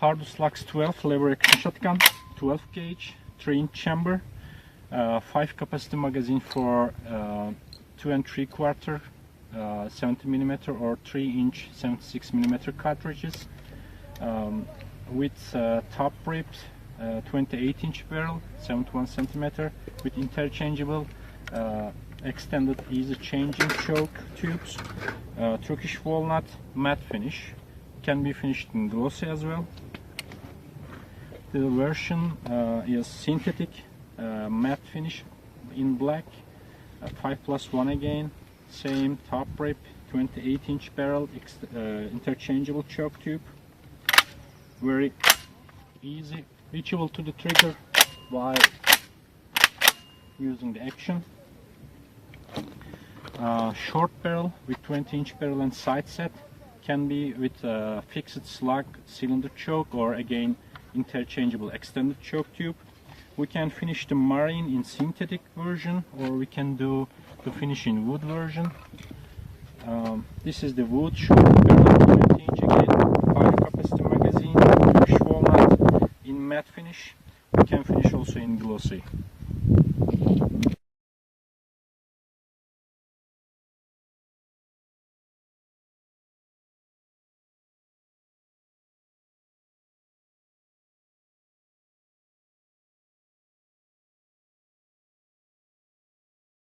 Pardus LAX 12 lever action shotgun, 12 gauge, 3-inch chamber, 5 capacity magazine for 2 3/4 70mm or 3-inch 76mm cartridges, with top ripped 28-inch barrel, 71cm, with interchangeable extended easy changing choke tubes, Turkish walnut matte finish, can be finished in glossy as well. The version is synthetic matte finish in black, 5+1 again, same top rip, 28-inch barrel, interchangeable choke tube, very easy, reachable to the trigger while using the action. Short barrel with 20-inch barrel and side set, can be with fixed slug cylinder choke or again interchangeable extended choke tube. We can finish the marine in synthetic version, or we can do the finish in wood version. This is the wood short barrel, 20-inch again, 5 capacity magazine, Turkish walnut in matte finish. We can finish also in glossy.